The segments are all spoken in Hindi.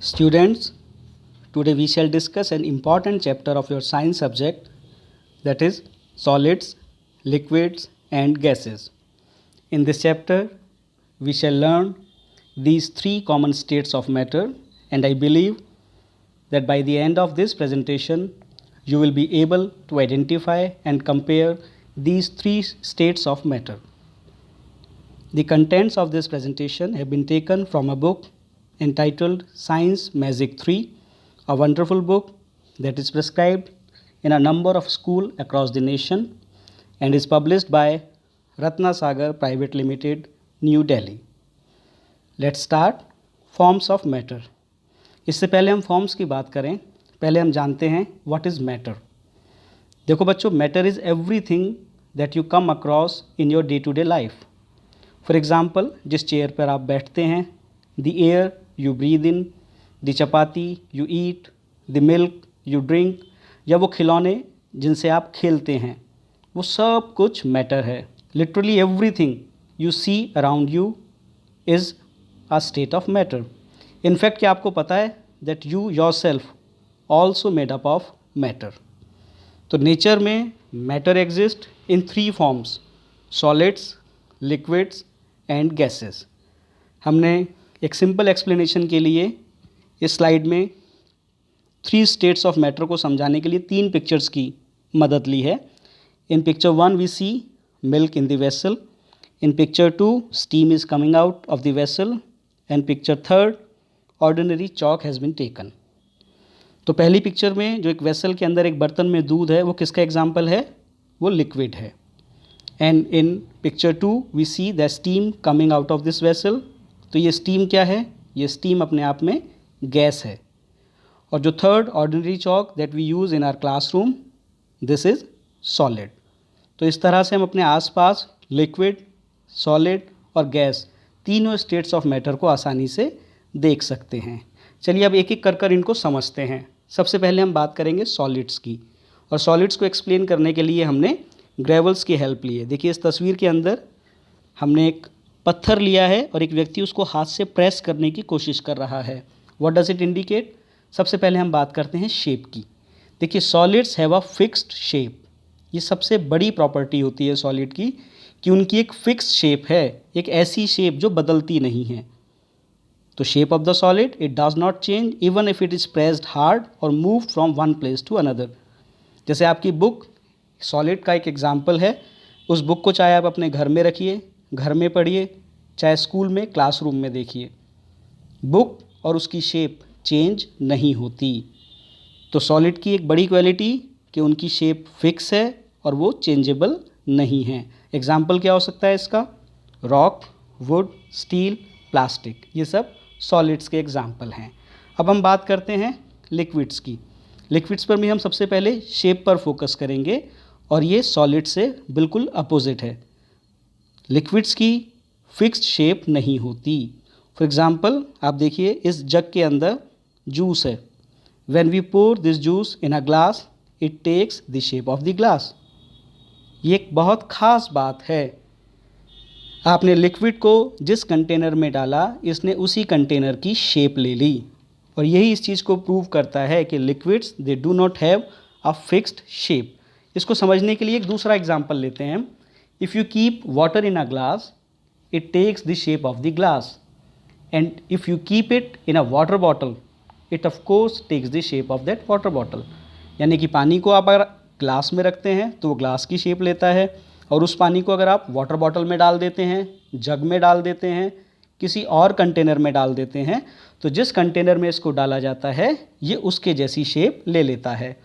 Students, today we shall discuss an important chapter of your science subject, that is solids, liquids and gases. In this chapter, we shall learn these three common states of matter, and I believe that by the end of this presentation, you will be able to identify and compare these three states of matter. The contents of this presentation have been taken from a book entitled Science Magic 3, a wonderful book that is prescribed in a number of schools across the nation and is published by Ratna Sagar Private Limited, New Delhi. Let's start. Forms of matter. इससे पहले हम फॉर्म्स की बात करें, पहले हम जानते हैं व्हाट इज़ मैटर. देखो बच्चों, matter is everything that you come across in your day to day life. For example, जिस चेयर पर आप बैठते हैं, the air you breathe in, the chapati you eat, the milk you drink, या वो खिलौने जिनसे आप खेलते हैं, वो सब कुछ मैटर है. Literally everything you see around you is a state of matter. In fact क्या आपको पता है that you yourself also made up of matter. तो नेचर में matter exist in three forms: solids, liquids and gases. हमने एक सिंपल एक्सप्लेनेशन के लिए इस स्लाइड में थ्री स्टेट्स ऑफ मैटर को समझाने के लिए तीन पिक्चर्स की मदद ली है. In picture 1 we see milk in the vessel, in picture 2 steam is coming out of the vessel, and picture 3 ordinary chalk has been taken. तो पहली पिक्चर में जो एक वेसल के अंदर एक बर्तन में दूध है, वो किसका एग्जाम्पल है? वो लिक्विड है. And in picture 2 we see the steam coming out of this vessel. तो ये स्टीम क्या है? ये स्टीम अपने आप में गैस है. और जो third ordinary chalk that we use in our classroom, this is solid. तो इस तरह से हम अपने आसपास लिक्विड, सॉलिड और गैस तीनों स्टेट्स ऑफ मैटर को आसानी से देख सकते हैं. चलिए अब एक एक कर इनको समझते हैं. सबसे पहले हम बात करेंगे सॉलिड्स की, और सॉलिड्स को एक्सप्लेन करने के लिए हमने ग्रेवल्स की हेल्प ली है. देखिए इस तस्वीर के अंदर हमने एक पत्थर लिया है और एक व्यक्ति उसको हाथ से प्रेस करने की कोशिश कर रहा है. What does it indicate? सबसे पहले हम बात करते हैं शेप की. देखिए solids have a fixed shape. ये सबसे बड़ी प्रॉपर्टी होती है सॉलिड की कि उनकी एक फिक्स शेप है, एक ऐसी शेप जो बदलती नहीं है. तो shape of the solid it does not change even if it is pressed hard और move from one place to another. जैसे आपकी बुक सॉलिड का एक एग्जाम्पल है. उस बुक को चाहे आप अपने घर में रखिए, घर में पढ़िए, चाहे स्कूल में क्लासरूम में देखिए, बुक और उसकी शेप चेंज नहीं होती. तो सॉलिड की एक बड़ी क्वालिटी कि उनकी शेप फिक्स है और वो चेंजेबल नहीं है. एग्जाम्पल क्या हो सकता है इसका? रॉक, वुड, स्टील, प्लास्टिक, ये सब सॉलिड्स के एग्जाम्पल हैं. अब हम बात करते हैं लिक्विड्स की. लिक्विड्स पर भी हम सबसे पहले शेप पर फोकस करेंगे, और ये सॉलिड से बिल्कुल अपोजिट है. लिक्विड्स की फिक्स्ड शेप नहीं होती. फॉर एग्ज़ाम्पल आप देखिए इस जग के अंदर जूस है. When we pour this juice in a glass it takes the shape of the glass. ये एक बहुत ख़ास बात है. आपने लिक्विड को जिस कंटेनर में डाला, इसने उसी कंटेनर की शेप ले ली. और यही इस चीज़ को प्रूव करता है कि liquids they do not have a fixed shape. इसको समझने के लिए एक दूसरा एग्जाम्पल लेते हैं हम. If you keep water in a glass it takes the shape of the glass, and if you keep it in a water bottle it of course takes the shape of that water bottle. यानी कि पानी को आप अगर ग्लास में रखते हैं तो वो ग्लास की शेप लेता है, और उस पानी को अगर आप वाटर बॉटल में डाल देते हैं, जग में डाल देते हैं, किसी और कंटेनर में डाल देते हैं, तो जिस कंटेनर में इसको डाला जाता है ये उसके जैसी शेप ले लेता है.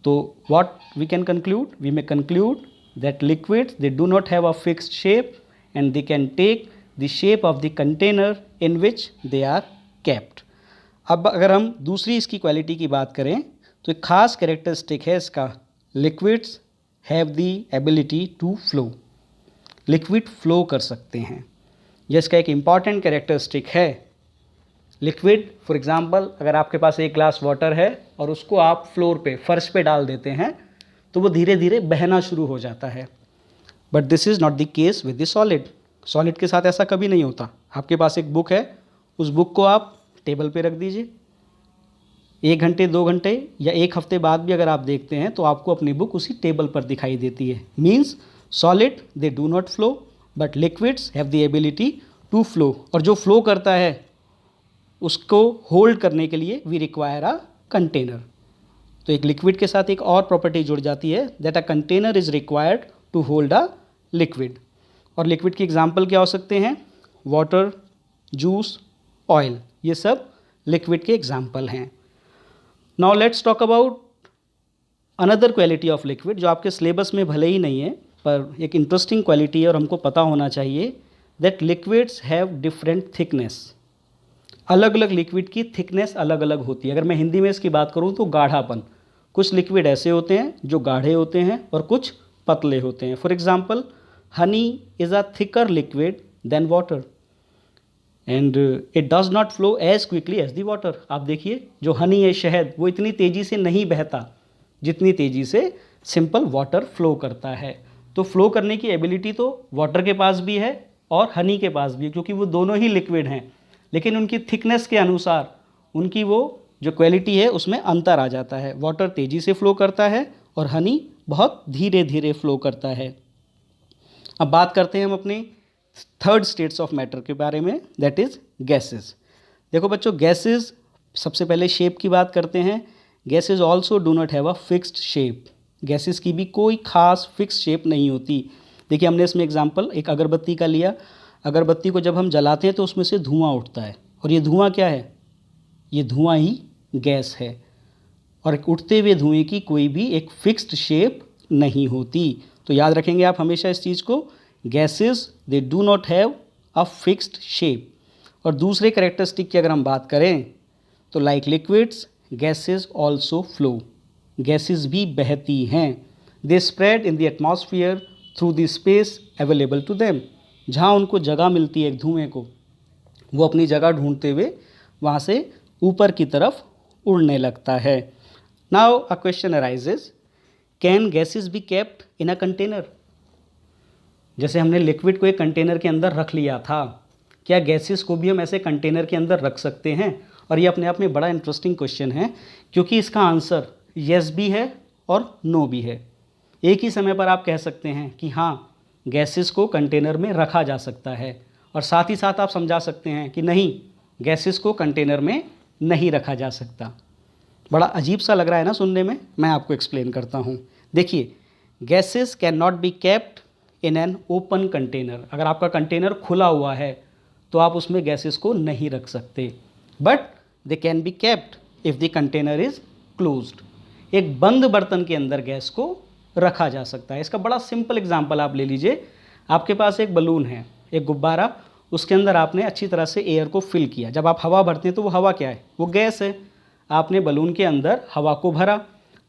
तो what we can conclude? We may conclude that liquids they do not have a fixed shape and they can take the shape of the container in which they are kept. अब अगर हम दूसरी इसकी क्वालिटी की बात करें तो एक खास कैरेक्टरिस्टिक है इसका. Liquids have the ability to flow. Liquid flow कर सकते हैं, यह इसका एक इम्पॉर्टेंट कैरेक्टरिस्टिक है. लिक्विड फॉर एग्जांपल अगर आपके पास एक ग्लास वाटर है और उसको आप फ्लोर पे, फर्श पे डाल देते हैं, तो वो धीरे धीरे बहना शुरू हो जाता है. But this is not the case with the solid. Solid के साथ ऐसा कभी नहीं होता. आपके पास एक बुक है, उस बुक को आप टेबल पे रख दीजिए, 1 घंटे 2 घंटे या 1 हफ्ते बाद भी अगर आप देखते हैं तो आपको अपनी बुक उसी टेबल पर दिखाई देती है। Means solid they do not flow but liquids have the ability to flow, और जो फ्लो करता है उसको होल्ड करने के लिए वी रिक्वायर अ कंटेनर। तो एक लिक्विड के साथ एक और प्रॉपर्टी जुड़ जाती है, that a container is required to hold a liquid. और लिक्विड के एग्जाम्पल क्या हो सकते हैं? वाटर, जूस, ऑयल, ये सब लिक्विड के एग्जाम्पल हैं। Now let's talk about another quality of liquid, जो आपके सिलेबस में भले ही नहीं है पर एक इंटरेस्टिंग क्वालिटी है और हमको पता होना चाहिए, that liquids have different thickness. अलग अलग लिक्विड की थिकनेस अलग अलग होती है। अगर मैं हिंदी में इसकी बात करूँ तो गाढ़ापन, कुछ लिक्विड ऐसे होते हैं जो गाढ़े होते हैं और कुछ पतले होते हैं। For example honey is a thicker liquid than water and it does not flow as quickly as the water. आप देखिए जो हनी है, शहद, वो इतनी तेज़ी से नहीं बहता जितनी तेज़ी से सिंपल वाटर फ्लो करता है। तो फ्लो करने की एबिलिटी तो वाटर के पास भी है और हनी के पास भी है, क्योंकि वो दोनों ही लिक्विड हैं, लेकिन उनकी थिकनेस के अनुसार उनकी वो जो क्वालिटी है उसमें अंतर आ जाता है। वाटर तेज़ी से फ्लो करता है और हनी बहुत धीरे धीरे फ्लो करता है। अब बात करते हैं हम अपनी थर्ड स्टेट्स ऑफ मैटर के बारे में, दैट इज़ गैसेस। देखो बच्चों, गैसेस, सबसे पहले शेप की बात करते हैं। Gases also do not have a fixed shape. Gases की भी कोई खास फिक्स शेप नहीं होती। देखिए हमने इसमें एग्जांपल एक अगरबत्ती का लिया। अगरबत्ती को जब हम जलाते हैं तो उसमें से धुआं उठता है, और ये धुआं क्या है? ये धुआं ही गैस है। और उठते हुए धुएं की कोई भी एक फिक्स्ड शेप नहीं होती। तो याद रखेंगे आप हमेशा इस चीज़ को, gases they do not have a fixed shape. और दूसरे कैरेक्टरिस्टिक की अगर हम बात करें तो like liquids gases also flow. Gases भी बहती हैं। They spread in the atmosphere through the space available to them. जहाँ उनको जगह मिलती है धुएं को, वो अपनी जगह ढूंढते हुए वहाँ से ऊपर की तरफ उड़ने लगता है। Now a question arises, can gases be kept in a container? जैसे हमने लिक्विड को एक कंटेनर के अंदर रख लिया था, क्या गैसेस को भी हम ऐसे कंटेनर के अंदर रख सकते हैं? और ये अपने आप में बड़ा इंटरेस्टिंग क्वेश्चन है, क्योंकि इसका आंसर येस भी है और नो भी है। एक ही समय पर आप कह सकते हैं कि हाँ, गैसेस को कंटेनर में रखा जा सकता है, और साथ ही साथ आप समझा सकते हैं कि नहीं, गैसेस को कंटेनर में नहीं रखा जा सकता। बड़ा अजीब सा लग रहा है ना सुनने में? मैं आपको एक्सप्लेन करता हूँ। देखिए, gases can not be kept in an open container. अगर आपका कंटेनर खुला हुआ है तो आप उसमें गैसेस को नहीं रख सकते, but they can be kept if the container is closed. एक बंद बर्तन के अंदर गैस को रखा जा सकता है। इसका बड़ा सिंपल एग्जांपल आप ले लीजिए। आपके पास एक बलून है, एक गुब्बारा, उसके अंदर आपने अच्छी तरह से एयर को फिल किया। जब आप हवा भरते हैं तो वो हवा क्या है? वो गैस है। आपने बलून के अंदर हवा को भरा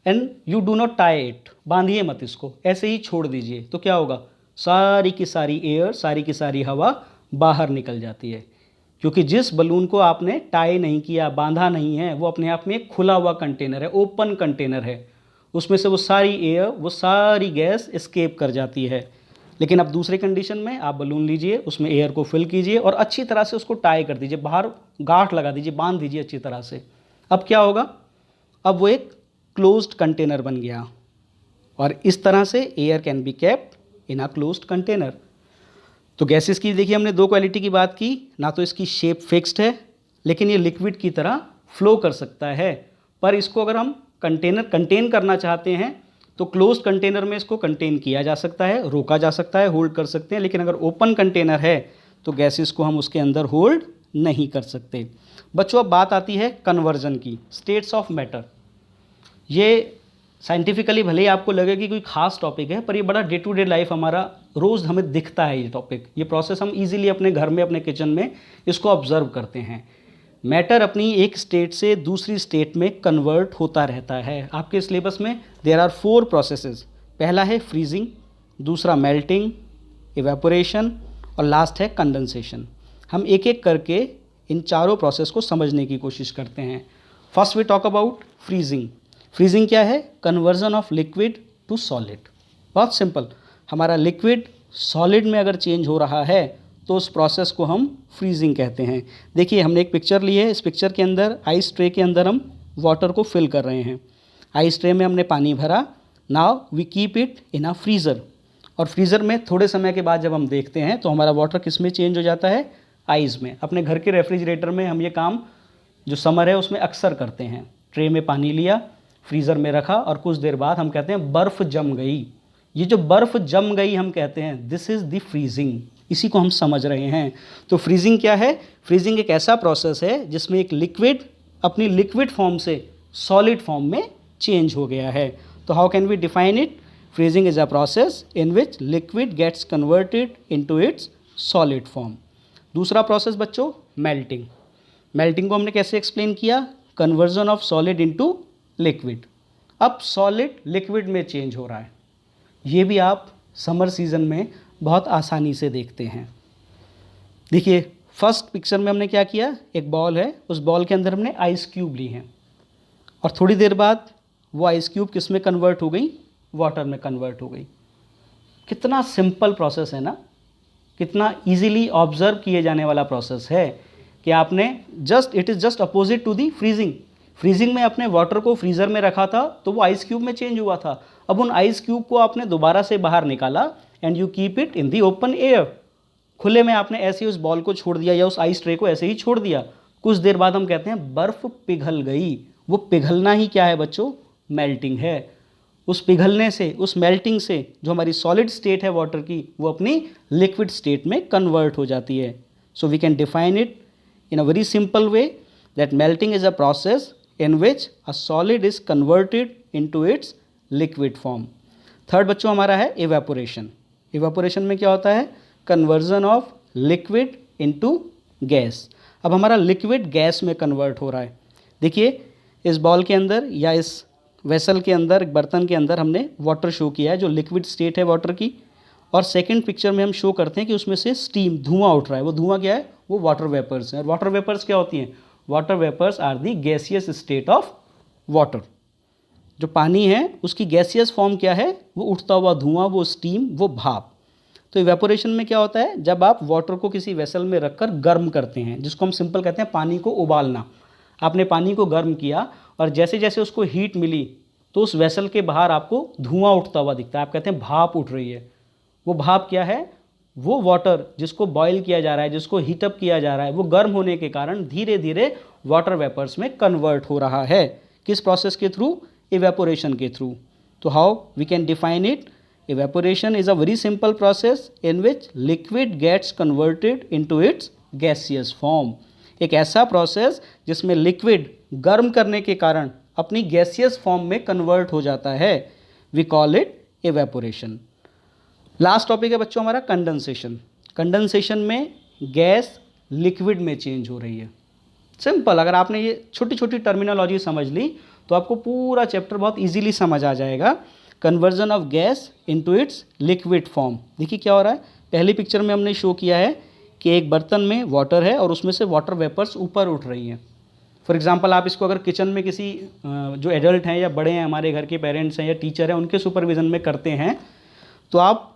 and you do not tie it, बांधिए मत इसको, ऐसे ही छोड़ दीजिए। तो क्या होगा? सारी की सारी एयर, सारी की सारी हवा बाहर निकल जाती है, क्योंकि जिस बलून को आपने टाई नहीं किया, बांधा नहीं है, वो अपने आप में एक खुला हुआ कंटेनर है, ओपन कंटेनर है। उसमें से वो सारी एयर, वो सारी गैस एस्केप कर जाती है। लेकिन अब दूसरे कंडीशन में आप बलून लीजिए, उसमें एयर को फिल कीजिए और अच्छी तरह से उसको टाई कर दीजिए, बाहर गांठ लगा दीजिए, बांध दीजिए अच्छी तरह से। अब क्या होगा? अब वो एक क्लोज्ड कंटेनर बन गया, और इस तरह से air can be kept in a closed container. तो गैसेस की देखिए हमने दो क्वालिटी की बात की, ना तो इसकी शेप फिक्स्ड है, लेकिन ये लिक्विड की तरह फ्लो कर सकता है। पर इसको अगर हम कंटेन करना चाहते हैं तो क्लोज्ड कंटेनर में इसको कंटेन किया जा सकता है, रोका जा सकता है, होल्ड कर सकते हैं। लेकिन अगर ओपन कंटेनर है तो गैसेस को हम उसके अंदर होल्ड नहीं कर सकते। बच्चों, अब बात आती है कन्वर्जन की, स्टेट्स ऑफ मैटर। ये साइंटिफिकली भले ही आपको लगे कि कोई खास टॉपिक है, पर ये बड़ा डे टू डे लाइफ हमारा रोज़ हमें दिखता है ये टॉपिक। ये प्रोसेस हम इजीली अपने घर में, अपने किचन में इसको ऑब्जर्व करते हैं। मैटर अपनी एक स्टेट से दूसरी स्टेट में कन्वर्ट होता रहता है। आपके सिलेबस में देयर आर 4 प्रोसेसेस। पहला है फ्रीजिंग, दूसरा मेल्टिंग, इवेपोरेशन और लास्ट है कंडेंसेशन। हम एक एक करके इन चारों प्रोसेस को समझने की कोशिश करते हैं। First we talk about freezing. Freezing क्या है? Conversion of liquid to solid. बहुत सिंपल, हमारा लिक्विड सॉलिड में अगर चेंज हो रहा है तो उस प्रोसेस को हम फ्रीजिंग कहते हैं। देखिए हमने एक पिक्चर ली है, इस पिक्चर के अंदर आइस ट्रे के अंदर हम वाटर को फिल कर रहे हैं। आइस ट्रे में हमने पानी भरा, now we keep it in a freezer, और फ्रीज़र में थोड़े समय के बाद जब हम देखते हैं तो हमारा वाटर किस में चेंज हो जाता है, आइस में। अपने घर के रेफ्रिजरेटर में हम ये काम जो समर है उसमें अक्सर करते हैं। ट्रे में पानी लिया, फ्रीज़र में रखा और कुछ देर बाद हम कहते हैं बर्फ़ जम गई। ये जो बर्फ़ जम गई हम कहते हैं दिस इज़ द फ्रीजिंग, इसी को हम समझ रहे हैं। तो फ्रीजिंग क्या है? फ्रीजिंग एक ऐसा प्रोसेस है जिसमें एक लिक्विड अपनी लिक्विड फॉर्म से सॉलिड फॉर्म में चेंज हो गया है। तो how can we define it? Freezing is a process in which liquid gets converted into its solid form. दूसरा प्रोसेस बच्चों मेल्टिंग। मेल्टिंग को हमने कैसे एक्सप्लेन किया? Conversion of solid into liquid. अब सॉलिड लिक्विड में चेंज हो रहा है, ये भी आप समर सीज़न में बहुत आसानी से देखते हैं। देखिए फर्स्ट पिक्चर में हमने क्या किया, एक बॉल है, उस बॉल के अंदर हमने आइस क्यूब ली हैं और थोड़ी देर बाद वो आइस क्यूब किस में कन्वर्ट हो गई, वाटर में कन्वर्ट हो गई। कितना सिंपल प्रोसेस है ना, कितना इजीली ऑब्जर्व किए जाने वाला प्रोसेस है कि आपने it is just opposite to the freezing. Freezing में आपने वाटर को फ्रीज़र में रखा था तो वो आइस क्यूब में चेंज हुआ था। अब उन आइस क्यूब को आपने दोबारा से बाहर निकाला and you keep it in the open air. खुले में आपने ऐसे ही उस बॉल को छोड़ दिया या उस आइस ट्रे को ऐसे ही छोड़ दिया। कुछ देर बाद हम कहते हैं बर्फ़ पिघल गई। वो पिघलना ही क्या है बच्चों? मेल्टिंग है। उस पिघलने से, उस मेल्टिंग से जो हमारी सॉलिड स्टेट है वाटर की, वो अपनी लिक्विड स्टेट में कन्वर्ट हो जाती है। So we can define it in a very simple way that melting is a process in which a solid is converted into its liquid form. Third बच्चों हमारा है evaporation. evaporation में क्या होता है? conversion of liquid into gas. अब हमारा liquid gas में convert हो रहा है। देखिए इस बॉल के अंदर या इस वेसल के अंदर, बर्तन के अंदर हमने वाटर शो किया है जो लिक्विड स्टेट है वाटर की, और सेकंड पिक्चर में हम शो करते हैं कि उसमें से स्टीम, धुआं उठ रहा है। वो धुआं क्या है? वो वाटर वेपर्स हैं। और वाटर वेपर्स क्या होती हैं? Water vapours are the gaseous state of water. जो पानी है उसकी गैसियस फॉर्म क्या है? वो उठता हुआ धुआं, वो स्टीम, वो भाप। तो इवेपोरेशन में क्या होता है? जब आप वाटर को किसी वेसल में रखकर गर्म करते हैं, जिसको हम सिंपल कहते हैं पानी को उबालना। आपने पानी को गर्म किया और जैसे जैसे उसको हीट मिली तो उस वेसल के बाहर आपको धुआं उठता हुआ दिखता है। आप कहते हैं भाप उठ रही है। वो भाप क्या है? वो वाटर जिसको बॉयल किया जा रहा है, जिसको हीटअप किया जा रहा है, वो गर्म होने के कारण धीरे धीरे वाटर वेपर्स में कन्वर्ट हो रहा है। किस प्रोसेस के थ्रू? इवेपोरेशन के थ्रू। तो how we can define it? Evaporation is a very simple process in which liquid gets converted into its gaseous form. एक ऐसा प्रोसेस जिसमें लिक्विड गर्म करने के कारण अपनी गैसियस फॉर्म में कन्वर्ट हो जाता है। We call it evaporation. Last topic है बच्चों हमारा कंडेंसेशन। कंडेंसेशन में गैस लिक्विड में चेंज हो रही है। सिंपल, अगर आपने ये छोटी छोटी टर्मिनोलॉजी समझ ली तो आपको पूरा चैप्टर बहुत इजीली समझ आ जाएगा। Conversion of gas into its liquid form. देखिए क्या हो रहा है, पहली पिक्चर में हमने शो किया है कि एक बर्तन में वाटर है और उसमें से वाटर वेपर्स ऊपर उठ रही हैं। फॉर एग्जांपल आप इसको अगर किचन में किसी जो एडल्ट हैं या बड़े हैं, हमारे घर के पेरेंट्स हैं या टीचर हैं, उनके सुपरविज़न में करते हैं, तो आप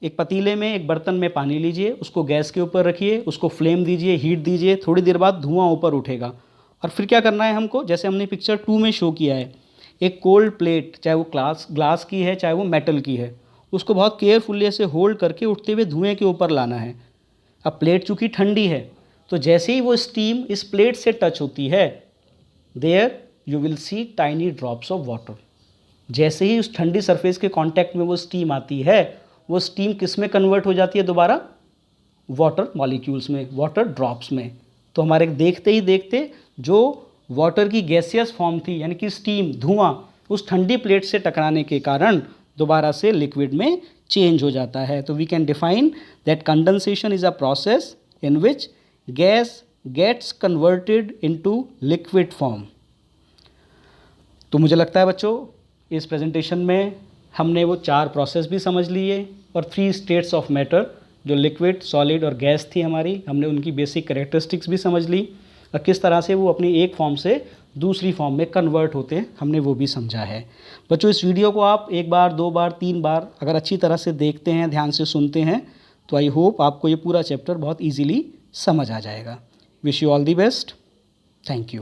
एक पतीले में, एक बर्तन में पानी लीजिए, उसको गैस के ऊपर रखिए, उसको फ्लेम दीजिए, हीट दीजिए, थोड़ी देर बाद धुआं ऊपर उठेगा। और फिर क्या करना है हमको, जैसे हमने पिक्चर 2 में शो किया है, एक कोल्ड प्लेट, चाहे वो ग्लास की है चाहे वो मेटल की है, उसको बहुत केयरफुली ऐसे होल्ड करके उठते हुए धुएं के ऊपर लाना है। अब प्लेट चूँकि ठंडी है तो जैसे ही वो स्टीम इस प्लेट से टच होती है, there you will see tiny drops of water. जैसे ही उस ठंडी सरफेस के कांटेक्ट में वो स्टीम आती है, वो स्टीम किस में कन्वर्ट हो जाती है? दोबारा वाटर मॉलिक्यूल्स में, वाटर ड्रॉप्स में। तो हमारे देखते ही देखते जो वाटर की गैसियस फॉर्म थी, यानी कि स्टीम, धुआं, उस ठंडी प्लेट से टकराने के कारण दोबारा से लिक्विड में चेंज हो जाता है। तो we can define that condensation is a process in which gas gets converted into liquid form. तो मुझे लगता है बच्चों इस प्रेजेंटेशन में हमने वो 4 प्रोसेस भी समझ लिए और 3 स्टेट्स ऑफ मैटर जो लिक्विड, सॉलिड और गैस थी हमारी, हमने उनकी बेसिक कैरेक्टरिस्टिक्स भी समझ ली और किस तरह से वो अपनी एक फॉर्म से दूसरी फॉर्म में कन्वर्ट होते हैं, हमने वो भी समझा है। बच्चों इस वीडियो को आप 1 बार, 2 बार, 3 बार अगर अच्छी तरह से देखते हैं, ध्यान से सुनते हैं, तो आई होप आपको ये पूरा चैप्टर बहुत ईजीली समझ आ जाएगा। Wish you all the best. Thank you.